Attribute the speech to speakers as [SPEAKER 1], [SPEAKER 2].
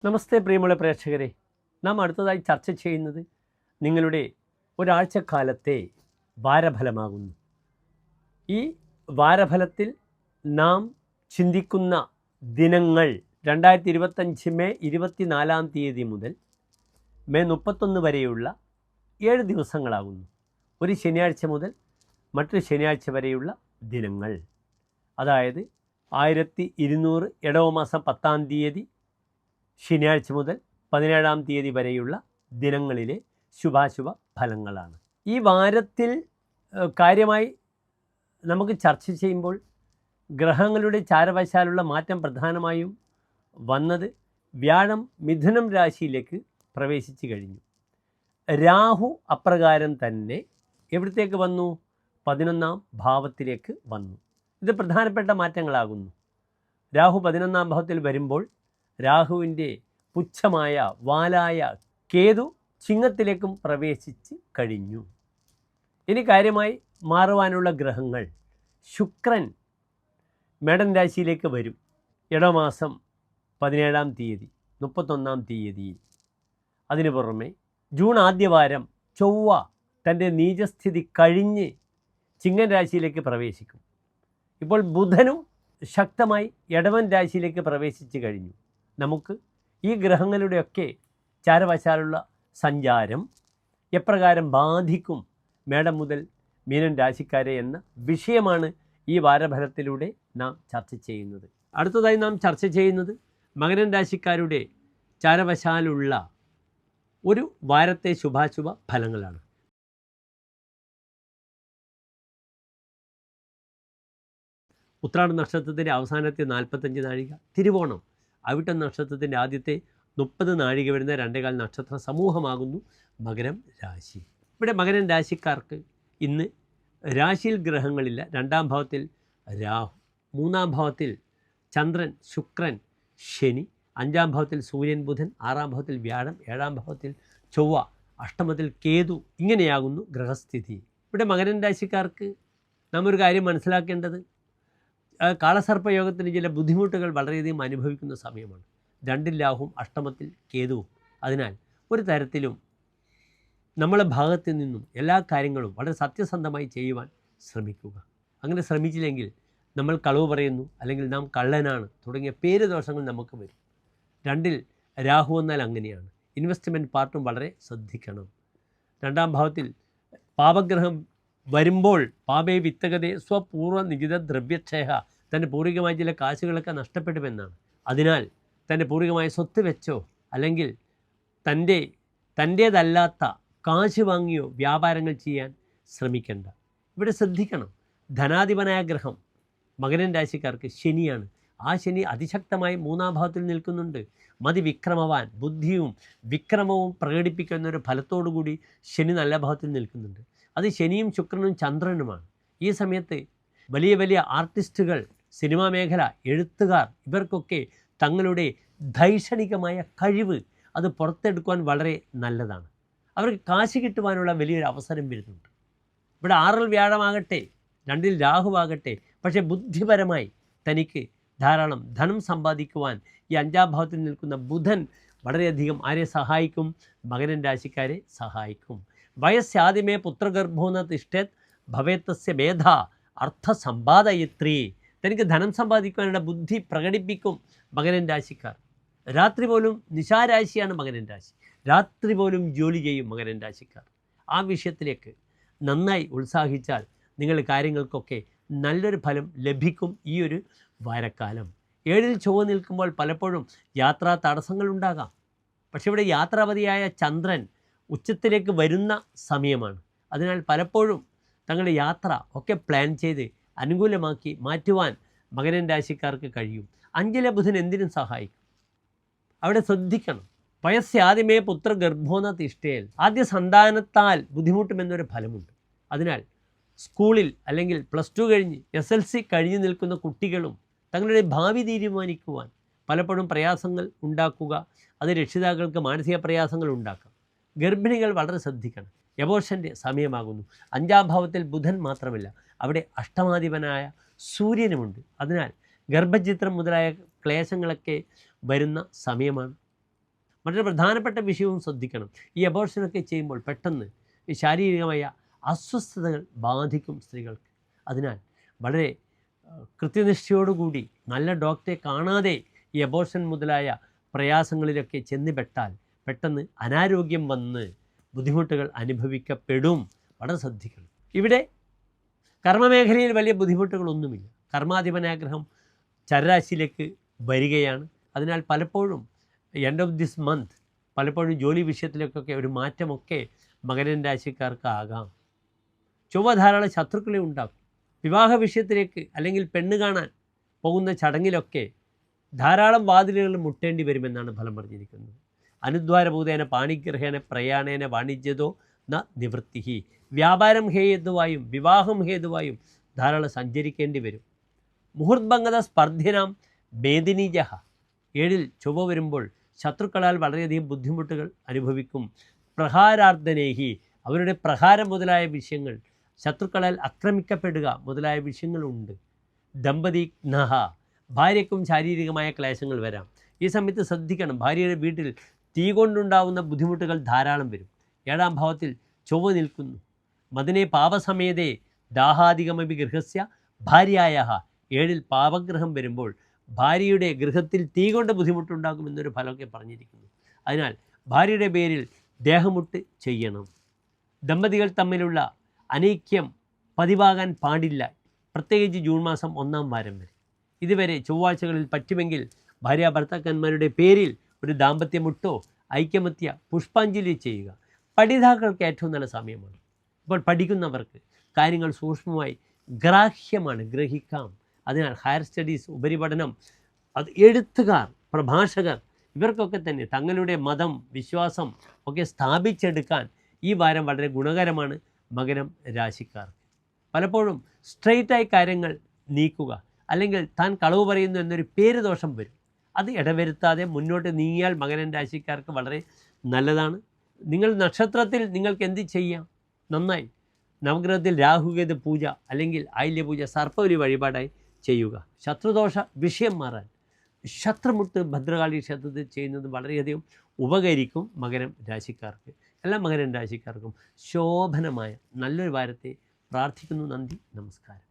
[SPEAKER 1] നമസ്തേ പ്രിയമുള്ള പ്രേക്ഷകരെ, നാം അടുത്തതായി ചർച്ച ചെയ്യുന്നത് നിങ്ങളുടെ ഒരാഴ്ചക്കാലത്തെ വാരഫലമാകുന്നു. ഈ വാരഫലത്തിൽ നാം ചിന്തിക്കുന്ന ദിനങ്ങൾ 2025 മെയ് 24 മുതൽ മെയ് 31 വരെയുള്ള 7 ദിവസങ്ങളാകുന്നു. ഒരു ശനിയാഴ്ച മുതൽ മറ്റൊരു ശനിയാഴ്ച വരെയുള്ള ദിനങ്ങൾ, അതായത് 1200 ഇടവമാസം 10-ാം തീയതി ശനിയാഴ്ച മുതൽ 17-ാം തീയതി വരെയുള്ള ദിനങ്ങളിലെ ശുഭാശുഭ ഫലങ്ങളാണ്. ഈ വാരത്തിൽ കാര്യമായി നമുക്ക് ചർച്ച ചെയ്യുമ്പോൾ ഗ്രഹങ്ങളുടെ ചാരവശാലുള്ള മാറ്റം പ്രധാനമായും വന്നത് വ്യാഴം മിഥുനം രാശിയിലേക്ക് പ്രവേശിച്ചു കഴിഞ്ഞു. രാഹു അപ്രകാരം തന്നെ എവിടത്തേക്ക് വന്നു? 11-ാം ഭാവത്തിലേക്ക് വന്നു. ഇത് പ്രധാനപ്പെട്ട മാറ്റങ്ങളാകുന്നു. രാഹു 11-ാം ഭാവത്തിൽ വരുമ്പോൾ രാഹുവിൻ്റെ പുച്ഛമായ വാലായ കേതു ചിങ്ങത്തിലേക്കും പ്രവേശിച്ച് കഴിഞ്ഞു. ഇനി കാര്യമായി മാറുവാനുള്ള ഗ്രഹങ്ങൾ, ശുക്രൻ മേടൻ രാശിയിലേക്ക് വരും ഇടമാസം 17-ാം തീയതി 31-ാം തീയതിയിൽ. അതിനു പുറമെ ജൂൺ ആദ്യവാരം ചൊവ്വ തൻ്റെ നീചസ്ഥിതി കഴിഞ്ഞ് ചിങ്ങൻ രാശിയിലേക്ക് പ്രവേശിക്കും. ഇപ്പോൾ ബുധനും ശക്തമായി ഇടവൻ രാശിയിലേക്ക് പ്രവേശിച്ചു കഴിഞ്ഞു. നമുക്ക് ഈ ഗ്രഹങ്ങളുടെയൊക്കെ ചാരവശാലുള്ള സഞ്ചാരം എപ്രകാരം ബാധിക്കും മേടം മുതൽ മീനൻ രാശിക്കാരെ എന്ന വിഷയമാണ് ഈ വാരഫലത്തിലൂടെ നാം ചർച്ച ചെയ്യുന്നത്. അടുത്തതായി നാം ചർച്ച ചെയ്യുന്നത് മകരൻ രാശിക്കാരുടെ ചാരവശാലുള്ള ഒരു വാരത്തെ ശുഭാശുഭ ഫലങ്ങളാണ്. ഉത്രാട നക്ഷത്രത്തിൻ്റെ അവസാനത്തെ 45 നാഴിക, തിരുവോണം അവിട്ടം നക്ഷത്രത്തിൻ്റെ ആദ്യത്തെ 30 നാഴിക വരുന്ന 2.25 നക്ഷത്ര സമൂഹമാകുന്നു മകരം രാശി. ഇവിടെ മകരൻ രാശിക്കാർക്ക് ഇന്ന് രാശിയിൽ ഗ്രഹങ്ങളില്ല. 2-ാം ഭാവത്തിൽ രാഹു, 3-ാം ഭാവത്തിൽ ചന്ദ്രൻ, ശുക്രൻ, ശനി, 5-ാം ഭാവത്തിൽ സൂര്യൻ, ബുധൻ, 6-ാം ഭാവത്തിൽ വ്യാഴം, 7-ാം ഭാവത്തിൽ ചൊവ്വ, അഷ്ടമത്തിൽ കേതു. ഇങ്ങനെയാകുന്നു ഗ്രഹസ്ഥിതി. ഇവിടെ മകരൻ രാശിക്കാർക്ക് നാം ഒരു കാര്യം മനസ്സിലാക്കേണ്ടത്, കാളസർപ്പയോഗത്തിന് ചില ബുദ്ധിമുട്ടുകൾ വളരെയധികം അനുഭവിക്കുന്ന സമയമാണ്. 2-ൽ രാഹുവും അഷ്ടമത്തിൽ കേതുവും. അതിനാൽ ഒരു തരത്തിലും നമ്മളെ ഭാഗത്തു നിന്നും എല്ലാ കാര്യങ്ങളും വളരെ സത്യസന്ധമായി ചെയ്യുവാൻ ശ്രമിക്കുക. അങ്ങനെ ശ്രമിച്ചില്ലെങ്കിൽ നമ്മൾ കളവ് പറയുന്നു, അല്ലെങ്കിൽ നാം കള്ളനാണ് തുടങ്ങിയ പേര് ദോഷങ്ങൾ നമുക്ക് വരും. 2-ൽ രാഹു എന്നാൽ അങ്ങനെയാണ്. ഇൻവെസ്റ്റ്മെൻറ്റ് പാർട്ടും വളരെ ശ്രദ്ധിക്കണം. 2-ാം ഭാവത്തിൽ പാപഗ്രഹം വരുമ്പോൾ പാപേ വിത്തകതേ സ്വപൂർവ്വ നികിത ദ്രവ്യക്ഷയ, തൻ്റെ പൂർവികമായ ചില കാശുകളൊക്കെ നഷ്ടപ്പെടുമെന്നാണ്. അതിനാൽ തൻ്റെ പൂർവികമായ സ്വത്ത് വെച്ചോ അല്ലെങ്കിൽ തൻ്റേതല്ലാത്ത കാശ് വാങ്ങിയോ വ്യാപാരങ്ങൾ ചെയ്യാൻ ശ്രമിക്കേണ്ട. ഇവിടെ ശ്രദ്ധിക്കണം, ധനാധിപനായ ഗ്രഹം മകരൻ രാശിക്കാർക്ക് ശനിയാണ്. ആ ശനി അതിശക്തമായി 3-ാം ഭാവത്തിൽ നിൽക്കുന്നുണ്ട്. മതിവിക്രമവാൻ, ബുദ്ധിയും വിക്രമവും പ്രകടിപ്പിക്കുന്ന ഒരു ഫലത്തോടു കൂടി ശനി നല്ല ഭാവത്തിൽ നിൽക്കുന്നുണ്ട്. അത് ശനിയും ശുക്രനും ചന്ദ്രനുമാണ്. ഈ സമയത്ത് വലിയ വലിയ ആർട്ടിസ്റ്റുകൾ, സിനിമാ മേഖല, എഴുത്തുകാർ, ഇവർക്കൊക്കെ തങ്ങളുടെ ധൈഷണികമായ കഴിവ് അത് പുറത്തെടുക്കുവാൻ വളരെ നല്ലതാണ്. അവർക്ക് കാശ് കിട്ടുവാനുള്ള വലിയൊരു അവസരം വരുന്നുണ്ട്. ഇവിടെ 6-ൽ വ്യാഴമാകട്ടെ, 2-ൽ രാഹുവാകട്ടെ, പക്ഷേ ബുദ്ധിപരമായി തനിക്ക് ധാരാളം ധനം സമ്പാദിക്കുവാൻ ഈ 5-ാം ഭാവത്തിൽ നിൽക്കുന്ന ബുധൻ വളരെയധികം ആരെ സഹായിക്കും? മകരൻ രാശിക്കാരെ സഹായിക്കും. വയസ്സാദ്യമേ പുത്രഗർഭോന്ന തിഷ്ഠേത് ഭവേത്തസ്യ മേധ അർത്ഥസമ്പാദയത്രി. തനിക്ക് ധനം സമ്പാദിക്കുവാനുള്ള ബുദ്ധി പ്രകടിപ്പിക്കും മകരൻ രാശിക്കാർ. രാത്രി പോലും നിശാരാശിയാണ് മകരൻ രാശി. രാത്രി പോലും ജോലി ചെയ്യും മകരൻ രാശിക്കാർ. ആ വിഷയത്തിലേക്ക് നന്നായി ഉത്സാഹിച്ചാൽ നിങ്ങൾ കാര്യങ്ങൾക്കൊക്കെ നല്ലൊരു ഫലം ലഭിക്കും. ഈ ഒരു വാരക്കാലം 7-ൽ ചൊവ്വ നിൽക്കുമ്പോൾ പലപ്പോഴും യാത്രാ തടസ്സങ്ങളുണ്ടാകാം. പക്ഷേ ഇവിടെ യാത്രാപതിയായ ചന്ദ്രൻ ഉച്ചത്തിലേക്ക് വരുന്ന സമയമാണ്. അതിനാൽ പലപ്പോഴും തങ്ങളുടെ യാത്ര ഒക്കെ പ്ലാൻ ചെയ്ത് അനുകൂലമാക്കി മാറ്റുവാൻ മകരൻ രാശിക്കാർക്ക് കഴിയും. 5-ലെ ബുധൻ എന്തിനും സഹായിക്കും. അവിടെ ശ്രദ്ധിക്കണം. വയസ്സാദ്യമേ പുത്രഗർഭോന്ന തിഷ്ഠേൽ, ആദ്യ സന്താനത്താൽ ബുദ്ധിമുട്ടുമെന്നൊരു ഫലമുണ്ട്. അതിനാൽ സ്കൂളിൽ അല്ലെങ്കിൽ +2 കഴിഞ്ഞ് SLC കഴിഞ്ഞ് നിൽക്കുന്ന കുട്ടികളും തങ്ങളുടെ ഭാവി തീരുമാനിക്കുവാൻ പലപ്പോഴും പ്രയാസങ്ങൾ ഉണ്ടാക്കുക. അത് രക്ഷിതാക്കൾക്ക് മാനസിക പ്രയാസങ്ങൾ ഉണ്ടാക്കാം. ഗർഭിണികൾ വളരെ ശ്രദ്ധിക്കണം. എബോർഷൻ്റെ സമയമാകുന്നു. 5-ാം ഭാവത്തിൽ ബുധൻ മാത്രമല്ല, അവിടെ അഷ്ടമാധിപനായ സൂര്യനുമുണ്ട്. അതിനാൽ ഗർഭചിത്രം മുതലായ ക്ലേശങ്ങളൊക്കെ വരുന്ന സമയമാണ്. മറ്റൊരു പ്രധാനപ്പെട്ട വിഷയവും ശ്രദ്ധിക്കണം. ഈ അബോർഷനൊക്കെ ചെയ്യുമ്പോൾ പെട്ടെന്ന് ഈ ശാരീരികമായ അസ്വസ്ഥതകൾ ബാധിക്കും സ്ത്രീകൾക്ക്. അതിനാൽ വളരെ കൃത്യനിഷ്ഠയോടുകൂടി നല്ല ഡോക്ടറെ കാണാതെ ഈ അബോർഷൻ മുതലായ പ്രയാസങ്ങളിലൊക്കെ ചെന്നുപെട്ടാൽ പെട്ടെന്ന് അനാരോഗ്യം വന്ന് ബുദ്ധിമുട്ടുകൾ അനുഭവിക്കപ്പെടും. വളരെ ശ്രദ്ധിക്കണം. ഇവിടെ കർമ്മമേഖലയിൽ വലിയ ബുദ്ധിമുട്ടുകളൊന്നുമില്ല. കർമാധിപനാഗ്രഹം ചരരാശിയിലേക്ക് വരികയാണ്. അതിനാൽ പലപ്പോഴും എൻഡ് ഓഫ് ദിസ് മന്ത് പലപ്പോഴും ജോലി വിഷയത്തിലേക്കൊക്കെ ഒരു മാറ്റമൊക്കെ മകരൻ രാശിക്കാർക്ക് ആകാം. ചൊവ്വ ധാരാളം ശത്രുക്കളെ ഉണ്ടാക്കും. വിവാഹ വിഷയത്തിലേക്ക് അല്ലെങ്കിൽ പെണ്ണ് കാണാൻ പോകുന്ന ചടങ്ങിലൊക്കെ ധാരാളം വാതിലുകൾ മുട്ടേണ്ടി വരുമെന്നാണ് ഫലം പറഞ്ഞിരിക്കുന്നത്. അനുദ്വാരഭൂതേന പാണിഗ്രഹേന പ്രയാണേന വാണിജ്യതോ ന നിവൃത്തി. വ്യാപാരം ഹേതുവായും വിവാഹം ഹേതുവായും ധാരാളം സഞ്ചരിക്കേണ്ടി വരും. മുഹൂർഭംഗത സ്പർദ്ധിനാം മേദിനീജഹ. 7 ചൊവ്വ വരുമ്പോൾ ശത്രുക്കളാൽ വളരെയധികം ബുദ്ധിമുട്ടുകൾ അനുഭവിക്കും. പ്രഹാരാർദ്ധനേഹി, അവരുടെ പ്രഹാരം മുതലായ വിഷയങ്ങൾ, ശത്രുക്കളാൽ ആക്രമിക്കപ്പെടുക മുതലായ വിഷയങ്ങളുണ്ട്. ദമ്പതിഘ്നഃ, ഭാര്യയ്ക്കും ശാരീരികമായ ക്ലേശങ്ങൾ വരാം. ഈ സമയത്ത് ശ്രദ്ധിക്കണം. ഭാര്യയുടെ വീട്ടിൽ തീ കൊണ്ടുണ്ടാവുന്ന ബുദ്ധിമുട്ടുകൾ ധാരാളം വരും. 7-ാം ഭാവത്തിൽ ചൊവ്വ നിൽക്കുന്നു. മദനെ പാപസമേതേ ദാഹാധികമപി ഗൃഹസ്യ ഭാര്യായ. 7-ൽ പാപഗ്രഹം വരുമ്പോൾ ഭാര്യയുടെ ഗൃഹത്തിൽ തീ കൊണ്ട് ബുദ്ധിമുട്ടുണ്ടാകുമെന്നൊരു ഫലമൊക്കെ പറഞ്ഞിരിക്കുന്നു. അതിനാൽ ഭാര്യയുടെ പേരിൽ ദേഹമുട്ട് ചെയ്യണം. ദമ്പതികൾ തമ്മിലുള്ള അനൈക്യം പതിവാകാൻ പാടില്ല. പ്രത്യേകിച്ച് ജൂൺ മാസം 1-ാം വാരം വരെ. ഇതുവരെ ചൊവ്വാഴ്ചകളിൽ പറ്റുമെങ്കിൽ ഭാര്യ ഭർത്താക്കന്മാരുടെ പേരിൽ ഒരു ദാമ്പത്യമുട്ടോ ഐക്യമത്യ പുഷ്പാഞ്ജലി ചെയ്യുക. പഠിതാക്കൾക്ക് ഏറ്റവും നല്ല സമയമാണ്. ഇപ്പോൾ പഠിക്കുന്നവർക്ക് കാര്യങ്ങൾ സൂക്ഷ്മമായി ഗ്രാഹ്യമാണ്, ഗ്രഹിക്കാം. അതിനാൽ ഹയർ സ്റ്റഡീസ്, ഉപരിപഠനം, അത് എഴുത്തുകാർ, പ്രഭാഷകർ, ഇവർക്കൊക്കെ തന്നെ തങ്ങളുടെ മതം, വിശ്വാസം ഒക്കെ സ്ഥാപിച്ചെടുക്കാൻ ഈ വാരം വളരെ ഗുണകരമാണ് മകരം രാശിക്കാർക്ക്. പലപ്പോഴും സ്ട്രെയിറ്റായി കാര്യങ്ങൾ നീക്കുക, അല്ലെങ്കിൽ താൻ കളവ് പറയുന്നു എന്നൊരു പേര് ദോഷം വരും. അത് ഇടവരുത്താതെ മുന്നോട്ട് നീങ്ങിയാൽ മകരം രാശിക്കാർക്ക് വളരെ നല്ലതാണ്. നിങ്ങൾ നക്ഷത്രത്തിൽ നിങ്ങൾക്ക് എന്ത് ചെയ്യാം? നന്നായി നവഗ്രഹത്തിൽ രാഹുകേതു പൂജ അല്ലെങ്കിൽ ആയില്യപൂജ, സർപ്പബലി വഴിപാടായി ചെയ്യുക. ശത്രുദോഷ വിഷയം മാറാൻ ശത്രുമുട്ട് ഭദ്രകാളി ക്ഷേത്രത്തിൽ ചെയ്യുന്നത് വളരെയധികം ഉപകരിക്കും മകരം രാശിക്കാർക്ക്. എല്ലാ മകരം രാശിക്കാർക്കും ശോഭനമായ നല്ലൊരു വാരത്തെ പ്രാർത്ഥിക്കുന്നു. നന്ദി, നമസ്കാരം.